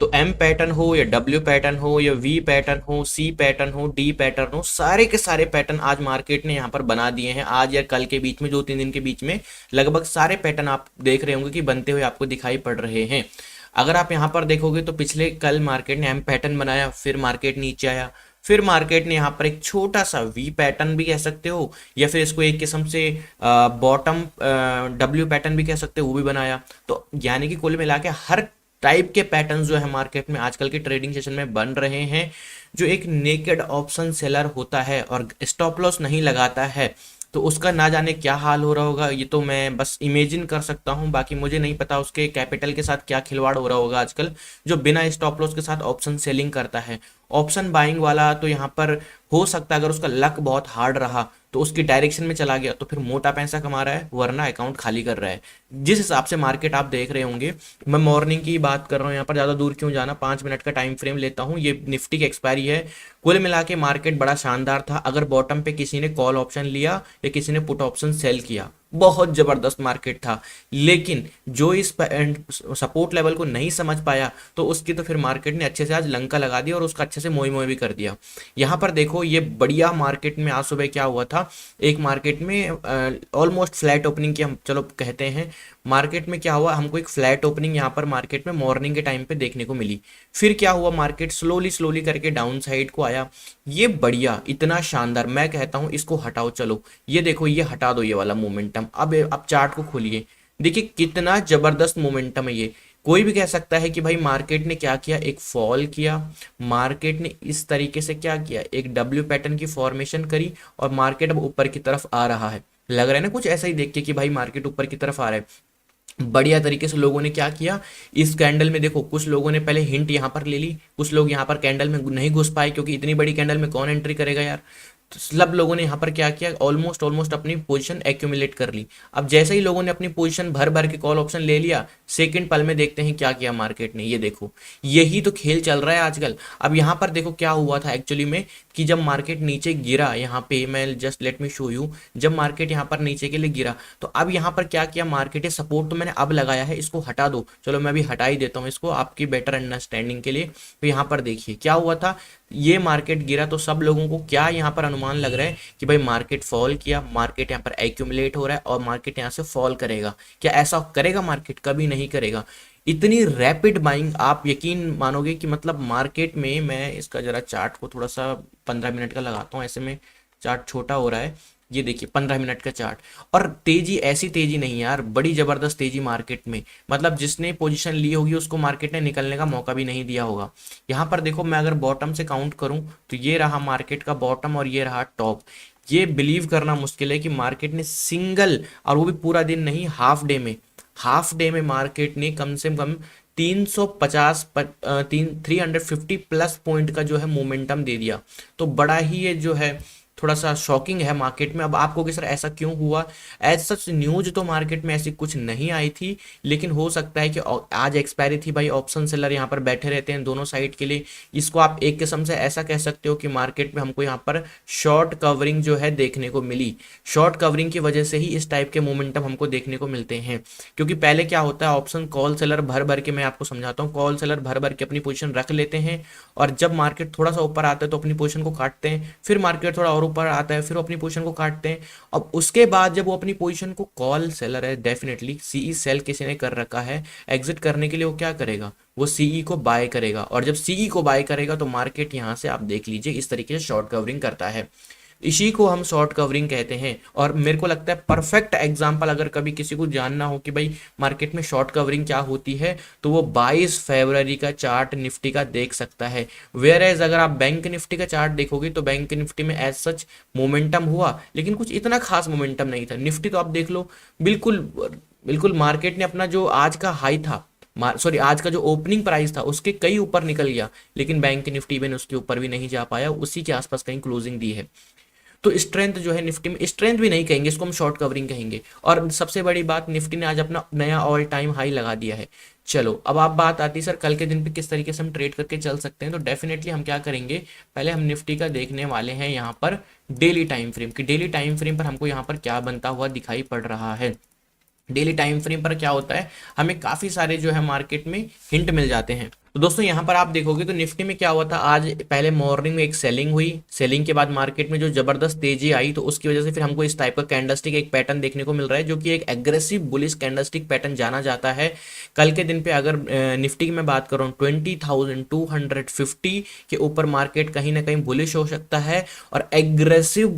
तो M pattern हो या डब्ल्यू पैटर्न हो या वी पैटर्न हो, सी पैटर्न हो, डी पैटर्न हो, सारे के सारे पैटर्न आज मार्केट ने यहाँ पर बना दिए हैं। आज या कल के बीच में, 2-3 दिन के बीच में लगभग सारे पैटर्न आप देख रहे होंगे कि बनते हुए आपको दिखाई पड़ रहे हैं। अगर आप यहाँ पर देखोगे तो पिछले कल मार्केट ने एम पैटर्न बनाया, फिर मार्केट नीचे आया, फिर मार्केट ने यहाँ पर एक छोटा सा वी पैटर्न भी कह सकते हो, या फिर इसको एक किस्म से बॉटम डब्ल्यू पैटर्न भी कह सकते हो, वो भी बनाया। तो यानी कि कुल मिला के हर टाइप के पैटर्न जो है मार्केट में आजकल के ट्रेडिंग सेशन में बन रहे हैं। जो एक नेकेड ऑप्शन सेलर होता है और स्टॉप लॉस नहीं लगाता है, तो उसका ना जाने क्या हाल हो रहा होगा, ये तो मैं बस इमेजिन कर सकता हूँ। बाकी मुझे नहीं पता उसके कैपिटल के साथ क्या खिलवाड़ हो रहा होगा आजकल, जो बिना स्टॉप लॉस के साथ ऑप्शन सेलिंग करता है। ऑप्शन बाइंग वाला तो यहाँ पर हो सकता है अगर उसका लक बहुत हार्ड रहा तो उसकी डायरेक्शन में चला गया तो फिर मोटा पैसा कमा रहा है, वरना अकाउंट खाली कर रहा है। जिस हिसाब से मार्केट आप देख रहे होंगे, मैं मॉर्निंग की बात कर रहा हूँ, यहाँ पर ज़्यादा दूर क्यों जाना, 5 मिनट का टाइम फ्रेम लेता हूँ। ये निफ्टी की एक्सपायरी है। कुल मिला के मार्केट बड़ा शानदार था। अगर बॉटम पे किसी ने कॉल ऑप्शन लिया या किसी ने पुट ऑप्शन सेल किया, बहुत जबरदस्त मार्केट था। लेकिन जो इस सपोर्ट लेवल को नहीं समझ पाया, तो उसकी तो फिर मार्केट ने अच्छे से आज लंका लगा दिया और उसका अच्छे से मोई मोई भी कर दिया। यहाँ पर देखो, ये बढ़िया मार्केट में आज सुबह क्या हुआ था, एक मार्केट में ऑलमोस्ट फ्लैट ओपनिंग की हम चलो कहते हैं। मार्केट में क्या हुआ, हमको एक फ्लैट ओपनिंग यहाँ पर मार्केट में मॉर्निंग के टाइम पे देखने को मिली। फिर क्या हुआ, मार्केट स्लोली स्लोली करके डाउन साइड को आया। ये बढ़िया, इतना शानदार, मैं कहता हूँ इसको हटाओ। चलो ये देखो, ये हटा दो ये वाला मोमेंटम। अब चार्ट को खोलिए, देखिए कितना जबरदस्त मोमेंटम है ये। कोई भी कह सकता है कि भाई मार्केट ने क्या किया, एक फॉल किया, मार्केट ने इस तरीके से क्या किया, एक डब्ल्यू पैटर्न की फॉर्मेशन करी और मार्केट अब ऊपर की तरफ आ रहा है। लग रहा है ना कुछ ऐसा ही देख के कि भाई मार्केट ऊपर की तरफ आ रहा है। बढ़िया तरीके से लोगों ने क्या किया, इस कैंडल में देखो, कुछ लोगों ने पहले हिंट यहाँ पर ले ली, कुछ लोग यहाँ पर कैंडल में नहीं घुस पाए क्योंकि इतनी बड़ी कैंडल में कौन एंट्री करेगा यार। तो सब लोगों ने यहाँ पर क्या किया, ऑलमोस्ट ऑलमोस्ट अपनी पोजीशन एक्यूमुलेट कर ली। अब जैसे ही लोगों ने अपनी पोजीशन भर भर के कॉल ऑप्शन ले लिया, सेकंड पल में देखते हैं क्या किया मार्केट ने। ये देखो, यही तो खेल चल रहा है आजकल। अब यहाँ पर देखो क्या हुआ था एक्चुअली में, कि जब मार्केट नीचे गिरा, यहाँ पे मैं just let me show you, जब मार्केट यहाँ पर नीचे के लिए गिरा, तो अब यहाँ पर क्या किया मार्केट, ये सपोर्ट तो मैंने अब लगाया है, इसको हटा दो। चलो मैं अभी हटा ही देता हूँ इसको आपकी बेटर अंडरस्टैंडिंग के लिए। तो यहाँ पर देखिए क्या हुआ था, ये मार्केट गिरा तो सब लोगों को क्या यहाँ पर अनुमान लग रहा है कि भाई मार्केट फॉल किया, मार्केट यहाँ पर एक्यूमुलेट हो रहा है और मार्केट यहाँ से फॉल करेगा। क्या ऐसा करेगा मार्केट? कभी नहीं करेगा। इतनी रैपिड बाइंग, आप यकीन मानोगे कि मतलब मार्केट में, मैं इसका जरा चार्ट को थोड़ा सा 15 मिनट का लगाता हूँ, ऐसे में चार्ट छोटा हो रहा है। ये देखिए 15 मिनट का चार्ट, और तेजी ऐसी तेजी नहीं यार, बड़ी जबरदस्त तेजी मार्केट में। मतलब जिसने पोजीशन ली होगी उसको मार्केट ने निकलने का मौका भी नहीं दिया होगा। यहाँ पर देखो, मैं अगर बॉटम से काउंट करूँ तो ये रहा मार्केट का बॉटम और ये रहा टॉप। ये बिलीव करना मुश्किल है कि मार्केट ने सिंगल, और वो भी पूरा दिन नहीं, हाफ डे में मार्केट ने कम से कम 350 350 प्लस पॉइंट का जो है मोमेंटम दे दिया। तो बड़ा ही ये जो है थोड़ा सा शॉकिंग है मार्केट में। अब आपको कि सर ऐसा क्यों हुआ, एज सच न्यूज तो मार्केट में ऐसी कुछ नहीं आई थी, लेकिन हो सकता है कि आज एक्सपायरी थी भाई, ऑप्शन सेलर यहाँ पर बैठे रहते हैं दोनों साइड के लिए। इसको आप एक किस्म से ऐसा कह सकते हो कि मार्केट में हमको यहाँ पर शॉर्ट कवरिंग जो है देखने को मिली। शॉर्ट कवरिंग की वजह से ही इस टाइप के मोमेंटम हमको देखने को मिलते हैं। क्योंकि पहले क्या होता है, ऑप्शन कॉल सेलर भर भर के, मैं आपको समझाता हूँ, कॉल सेलर भर भर के अपनी पोजीशन रख लेते हैं, और जब मार्केट थोड़ा सा ऊपर आता है तो अपनी पोजीशन को काटते हैं, फिर मार्केट थोड़ा और ऊपर आता है फिर वो अपनी पोजीशन को काटते हैं। अब उसके बाद जब वो अपनी पोजीशन को, कॉल सेलर है डेफिनेटली, सीई सेल किसी ने कर रखा है, एग्जिट करने के लिए वो क्या करेगा, वो सीई को बाय करेगा, और जब सीई को बाय करेगा तो मार्केट यहां से आप देख लीजिए इस तरीके से शॉर्ट कवरिंग करता है। इसी को हम शॉर्ट कवरिंग कहते हैं। और मेरे को लगता है परफेक्ट एग्जांपल, अगर कभी किसी को जानना हो कि भाई मार्केट में शॉर्ट कवरिंग क्या होती है, तो वो 22 फरवरी का चार्ट निफ्टी का देख सकता है। वेयर एज अगर आप बैंक निफ्टी का चार्ट देखोगे तो बैंक निफ्टी में एज सच मोमेंटम हुआ, लेकिन कुछ इतना खास मोमेंटम नहीं था। निफ्टी तो आप देख लो, बिल्कुल बिल्कुल मार्केट ने अपना जो आज का हाई था, सॉरी आज का जो ओपनिंग प्राइस था उसके कई ऊपर निकल गया, लेकिन बैंक निफ्टी इवन उसके ऊपर भी नहीं जा पाया, उसी के आसपास कहीं क्लोजिंग दी है। तो स्ट्रेंथ जो है निफ्टी में, स्ट्रेंथ भी नहीं कहेंगे इसको, हम शॉर्ट कवरिंग कहेंगे। और सबसे बड़ी बात, निफ्टी ने आज अपना नया ऑल टाइम हाई लगा दिया है। चलो अब आप बात आती है सर कल के दिन पे किस तरीके से हम ट्रेड करके चल सकते हैं। तो डेफिनेटली हम क्या करेंगे, पहले हम निफ्टी का देखने वाले हैं यहाँ पर डेली टाइम फ्रेम की। डेली टाइम फ्रेम पर हमको यहाँ पर क्या बनता हुआ दिखाई पड़ रहा है। डेली टाइम फ्रेम पर क्या होता है, हमें काफ़ी सारे जो है मार्केट में हिंट मिल जाते हैं। तो दोस्तों यहाँ पर आप देखोगे तो निफ्टी में क्या हुआ था, आज पहले मॉर्निंग में एक सेलिंग हुई, सेलिंग के बाद मार्केट में जो जबरदस्त तेजी आई, तो उसकी वजह से फिर हमको इस टाइप का कैंडलस्टिक एक पैटर्न देखने को मिल रहा है, जो कि एक एग्रेसिव बुलिश कैंडलस्टिक पैटर्न जाना जाता है। कल के दिन पे अगर निफ्टी की मैं बात करूँ 20,250 के ऊपर मार्केट कहीं ना कहीं बुलिश हो सकता है, और एग्रेसिव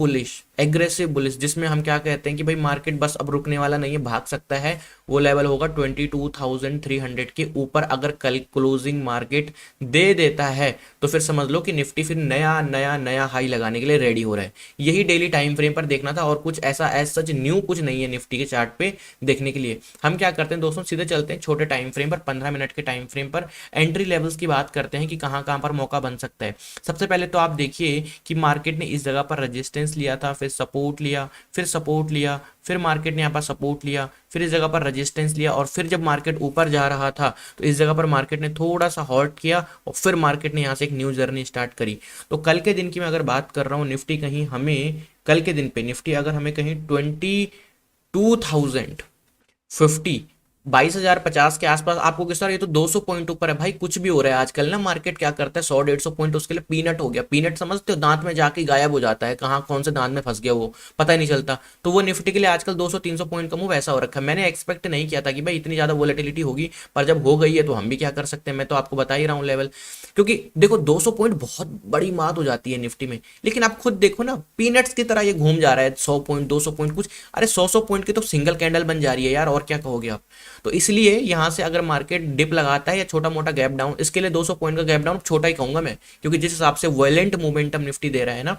बुलिश जिसमें हम क्या कहते हैं कि भाई मार्केट बस अब रुकने वाला नहीं है, भाग सकता है, वो लेवल होगा 22,300 के ऊपर। अगर कल क्लोजिंग मार्केट दे देता है तो फिर समझ लो कि निफ्टी फिर नया नया नया हाई लगाने के लिए रेडी हो रहा है। यही डेली टाइम फ्रेम पर देखना था, और कुछ ऐसा एज सच न्यू कुछ नहीं है निफ्टी के चार्ट पे देखने के लिए। हम क्या करते हैं दोस्तों, सीधे चलते हैं छोटे टाइम फ्रेम पर, 15 मिनट के टाइम फ्रेम पर एंट्री लेवल्स की बात करते हैं कि कहाँ कहाँ पर मौका बन सकता है। सबसे पहले तो आप देखिए कि मार्केट ने इस जगह पर रेजिस्टेंस लिया था, फिर सपोर्ट लिया, फिर सपोर्ट लिया, फिर मार्केट ने यहाँ पर सपोर्ट लिया, फिर इस जगह पर रेजिस्टेंस लिया, और फिर जब मार्केट ऊपर जा रहा था तो इस जगह पर मार्केट ने थोड़ा सा हॉल्ट किया, और फिर मार्केट ने यहाँ से एक न्यू जर्नी स्टार्ट करी। तो कल के दिन की मैं अगर बात कर रहा हूँ, निफ्टी कहीं हमें कल के दिन पे निफ्टी अगर हमें कहीं 22,050 22,050 के आसपास आपको किस तरह, ये तो 200 पॉइंट ऊपर है भाई, कुछ भी हो रहा है आजकल ना, मार्केट क्या करता है 100-150 पॉइंट उसके लिए पीनट हो गया। पीनट समझते हो, दांत में जाके गायब हो जाता है, कहाँ कौन से दांत में फंस गया वो पता ही नहीं चलता। तो वो निफ्टी के लिए आजकल 200-300 पॉइंट का मूव ऐसा हो रखा है। मैंने एक्सपेक्ट नहीं किया था कि भाई इतनी ज्यादा वोलेटिलिटी होगी, पर जब हो गई है तो हम भी क्या कर सकते हैं, मैं तो आपको बता ही रहा हूँ लेवल। क्योंकि देखो 200 पॉइंट बहुत बड़ी बात हो जाती है निफ्टी में, लेकिन आप खुद देखो ना, पीनट्स की तरह ये घूम जा रहा है, 100 पॉइंट 200 पॉइंट कुछ, अरे 100 पॉइंट की तो सिंगल कैंडल बन जा रही है यार, और क्या कहोगे आप। तो इसलिए यहाँ से अगर मार्केट डिप लगाता है या छोटा मोटा गैप डाउन, इसके लिए 200 पॉइंट का गैप डाउन छोटा ही कहूंगा मैं, क्योंकि जिस हिसाब से वायलेंट मोमेंटम निफ्टी दे रहा है ना,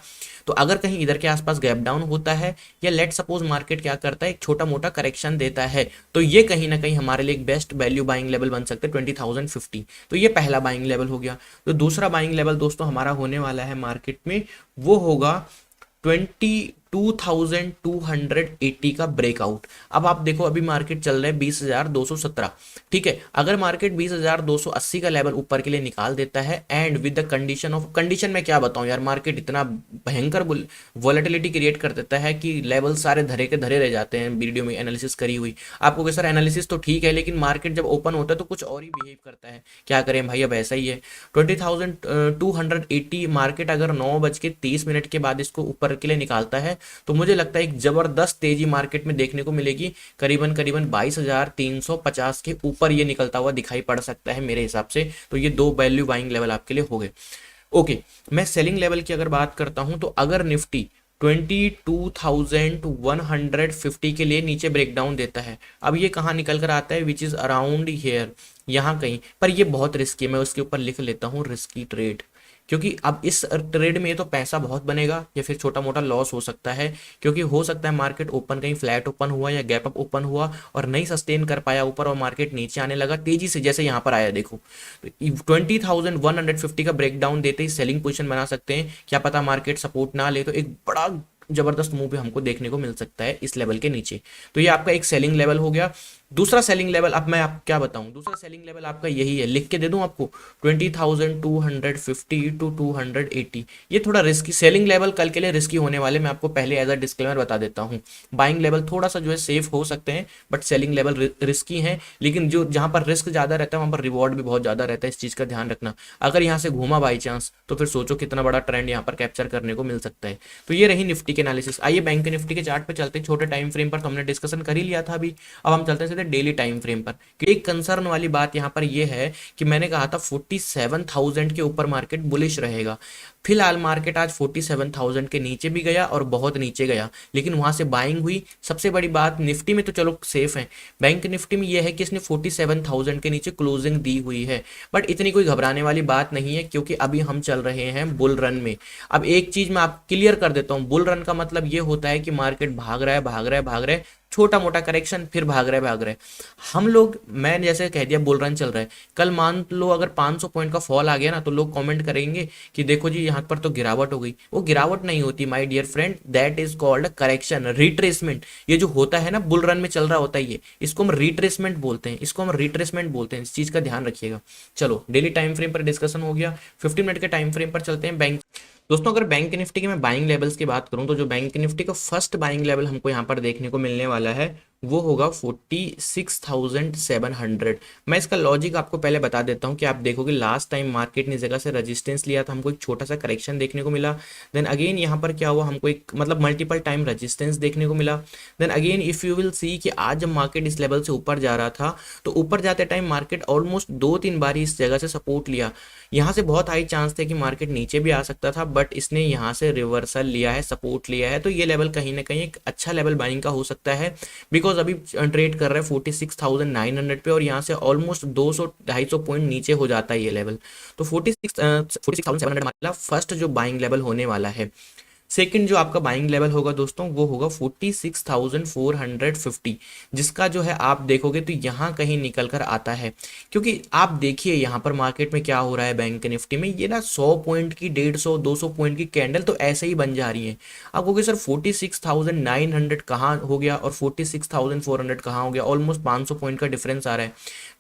तो अगर कहीं इधर के आसपास गैप डाउन होता है, या लेट सपोज मार्केट क्या करता है एक छोटा मोटा करेक्शन देता है, तो ये कहीं ना कहीं हमारे लिए एक बेस्ट वैल्यू बाइंग लेवल बन सकते हैं 20,050। तो ये पहला बाइंग लेवल हो गया। तो दूसरा बाइंग लेवल दोस्तों हमारा होने वाला है मार्केट में, वो होगा 22,280 का ब्रेकआउट। अब आप देखो अभी मार्केट चल रहा है 20,217, ठीक है। अगर मार्केट 20,280 का लेवल वीकर के लिए निकाल देता है, एंड विद द कंडीशन में क्या बताऊं यार, मार्केट इतना भयंकर वॉलेटिलिटी क्रिएट कर देता है कि लेवल सारे धरे के धरे रह जाते हैं। वीडियो में एनालिसिस करी हुई आपको कि सर एनालिसिस तो ठीक है, लेकिन मार्केट जब ओपन होता है तो कुछ और ही बिहेव करता है, क्या करें भाई, अब ऐसा ही है। 20,280 मार्केट अगर 9:30 के बाद इसको ऊपर के लिए निकालता है, तो मुझे लगता है एक जबरदस्त तेजी मार्केट में देखने को मिलेगी, करीबन करीबन 22,350 के ऊपर ये निकलता हुआ दिखाई पड़ सकता है मेरे हिसाब से। तो ये दो वैल्यू बाइंग लेवल आपके लिए हो गए। ओके, मैं सेलिंग लेवल की अगर बात करता हूं, तो अगर निफ्टी 22,150 के लिए नीचे ब्रेकडाउन देता है, अब ये कहाँ निकल कर आता है, विच इज अराउंड हेयर, यहाँ कहीं पर। ये बहुत रिस्की है, मैं उसके ऊपर लिख लेता हूँ रिस्की ट्रेड, क्योंकि अब इस ट्रेड में तो पैसा बहुत बनेगा या फिर छोटा मोटा लॉस हो सकता है, क्योंकि हो सकता है मार्केट ओपन कहीं फ्लैट ओपन हुआ या गैप अप ओपन हुआ और नहीं सस्टेन कर पाया ऊपर, और मार्केट नीचे आने लगा तेजी से, जैसे यहाँ पर आया देखो। तो 20,150 का ब्रेकडाउन देते ही सेलिंग पोजीशन बना सकते हैं, क्या पता मार्केट सपोर्ट ना ले तो एक बड़ा जबरदस्त मूव भी हमको देखने को मिल सकता है इस लेवल के नीचे। तो ये आपका एक सेलिंग लेवल हो गया। दूसरा सेलिंग लेवल, अब मैं आप क्या बताऊं, दूसरा सेलिंग लेवल आपका यही है, लिख के दे दूं आपको, 20,250 टू 280। ये थोड़ा रिस्की सेलिंग लेवल कल के लिए रिस्की होने वाले, मैं आपको पहले एज अ डिस्क्लेमर बता देता हूं। बाइंग लेवल थोड़ा सा जो है सेफ हो सकते हैं, बट सेलिंग लेवल रिस्की है, लेकिन जो जहां पर रिस्क ज्यादा रहता है वहां पर रिवॉर्ड भी बहुत ज्यादा रहता है, इस चीज का ध्यान रखना। अगर यहाँ से घूमा बाई चांस, तो फिर सोचो कितना बड़ा ट्रेंड यहाँ पर कैप्चर करने को मिल सकता है। तो ये रही निफ्टी के एनालिसिस। आइए बैंक निफ्टी के चार्ट पे चलते हैं, छोटे टाइम फ्रेम पर तो हमने डिस्कशन कर ही लिया था अभी, अब हम चलते हैं सीधे डेली टाइम फ्रेम पर। एक कंसर्न वाली बात यहाँ पर यह है कि मैंने कहा था 47,000 के ऊपर मार्केट बुलिश रहेगा। फिलहाल मार्केट आज 47,000 के नीचे भी गया और बहुत नीचे गया, लेकिन वहां से बाइंग हुई। सबसे बड़ी बात निफ्टी में तो चलो सेफ है, बैंक निफ्टी में यह है कि इसने 47,000 के नीचे क्लोजिंग दी हुई है, बट इतनी कोई घबराने वाली बात नहीं है, क्योंकि अभी हम चल रहे हैं बुल रन में। अब एक चीज मैं आप क्लियर कर देता हूँ, बुल रन का मतलब ये होता है कि मार्केट भाग रहा है भाग रहा है भाग रहा है, छोटा मोटा करेक्शन, फिर भाग रहे। हम लोग, मैं जैसे कह दिया बुल रन चल रहा है, कल मान लो अगर 500 पॉइंट का फॉल आ गया ना, तो लोग कमेंट करेंगे कि देखो जी यहाँ पर तो गिरावट हो गई। वो गिरावट नहीं होती my dear friend, that is called correction, retracement. ये जो होता है ना बुल रन में चल रहा होता है, ये इसको हम रिट्रेसमेंट बोलते हैं, इसको हम रिट्रेसमेंट बोलते हैं, इस चीज का ध्यान रखिएगा। चलो डेली टाइम फ्रेम पर डिस्कशन हो गया, 15 मिनट के टाइम फ्रेम पर चलते हैं। बैंक दोस्तों, अगर बैंक निफ्टी की मैं बाइंग लेवल्स की बात करूं, तो जो बैंक निफ्टी का फर्स्ट बाइंग लेवल हमको यहाँ पर देखने को मिलने वाला है, वो होगा 46,700। मैं इसका लॉजिक आपको पहले बता देता हूँ कि आप देखोगे लास्ट टाइम मार्केट ने इस जगह से रेजिस्टेंस लिया था, हमको एक छोटा सा करेक्शन देखने को मिला। देन अगेन यहाँ पर क्या हुआ, हमको एक मतलब मल्टीपल टाइम रेजिस्टेंस देखने को मिला। Then again if you will see कि आज जब मार्केट इस लेवल से ऊपर जा रहा था तो ऊपर जाते टाइम मार्केट ऑलमोस्ट 2-3 बार इस जगह से सपोर्ट लिया। यहाँ से बहुत हाई चांस थे कि मार्केट नीचे भी आ सकता था, बट इसने यहाँ से रिवर्सल लिया है, सपोर्ट लिया है। तो ये लेवल कहीं ना कहीं एक अच्छा लेवल बाइंग का हो सकता है, बिकॉज अभी ट्रेड कर रहे हैं 46,900 पे, और यहाँ से ऑलमोस्ट 200-250 पॉइंट नीचे हो जाता है ये लेवल। तो 46,700 मतलब फर्स्ट जो बाइंग लेवल होने वाला है। सेकंड जो आपका बाइंग लेवल होगा दोस्तों वो होगा 46,450, जिसका जो है आप देखोगे तो यहाँ कहीं निकल कर आता है। क्योंकि आप देखिए यहाँ पर मार्केट में क्या हो रहा है, बैंक निफ्टी में ये ना 100 पॉइंट की 150-200 पॉइंट की कैंडल तो ऐसे ही बन जा रही है। आप कहोगे सर 46,900 कहाँ हो गया और 46,400 कहाँ हो गया, ऑलमोस्ट 500 पॉइंट का डिफरेंस आ रहा है।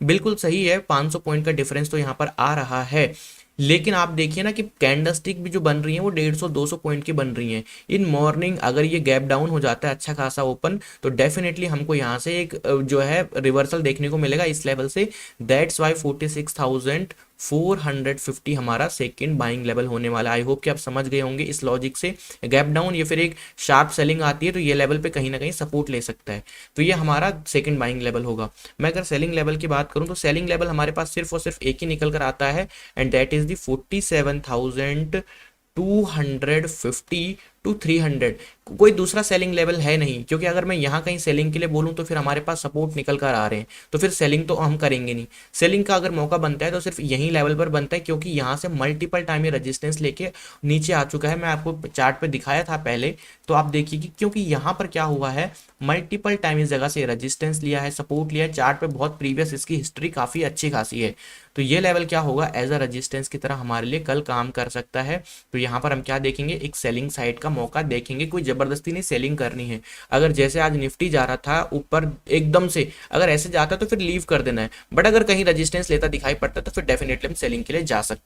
बिल्कुल सही है, 500 पॉइंट का डिफरेंस तो यहाँ पर आ रहा है, लेकिन आप देखिए ना कि कैंडलस्टिक भी जो बन रही है वो 150-200 पॉइंट की बन रही है। इन मॉर्निंग अगर ये गैप डाउन हो जाता है अच्छा खासा ओपन, तो डेफिनेटली हमको यहाँ से एक जो है रिवर्सल देखने को मिलेगा इस लेवल से। दैट्स वाई 46,450 हमारा सेकंड बाइंग लेवल होने वाला। आई होप कि आप समझ गए होंगे इस लॉजिक से। गैप डाउन या फिर एक शार्प सेलिंग आती है तो ये लेवल पे कहीं ना कहीं सपोर्ट ले सकता है, तो ये हमारा सेकंड बाइंग लेवल होगा। मैं अगर सेलिंग लेवल की बात करूं तो सेलिंग लेवल हमारे पास सिर्फ और सिर्फ एक ही निकल कर आता है, and that is the 47,250 to 300। कोई दूसरा सेलिंग लेवल है नहीं, क्योंकि अगर मैं यहाँ कहीं सेलिंग के लिए बोलूँ तो फिर हमारे पास सपोर्ट निकल कर आ रहे हैं, तो फिर सेलिंग तो हम करेंगे नहीं। सेलिंग का अगर मौका बनता है तो सिर्फ यही लेवल पर बनता है, क्योंकि यहाँ से मल्टीपल टाइम ये रेजिस्टेंस लेके नीचे आ चुका है। मैं आपको चार्ट पे दिखाया था पहले, तो आप देखिए कि क्योंकि यहाँ पर क्या हुआ है, मल्टीपल टाइम इस जगह से रेजिस्टेंस लिया है, सपोर्ट लिया है। चार्ट पे बहुत प्रीवियस इसकी हिस्ट्री काफ़ी अच्छी खासी है, तो ये लेवल क्या होगा, एज अ रेजिस्टेंस की तरह हमारे लिए कल काम कर सकता है। तो यहाँ पर हम क्या देखेंगे, एक सेलिंग साइड का मौका देखेंगे। कोई जबरदस्ती नहीं सेलिंग करनी है। अगर जैसे आज निफ्टी जा रहा था ऊपर एकदम से, अगर ऐसे जाता तो फिर लीव कर देना है, बट अगर कहीं रेजिस्टेंस लेता दिखाई पड़ता तो फिर डेफिनेटली हम सेलिंग के लिए जा सकते हैं।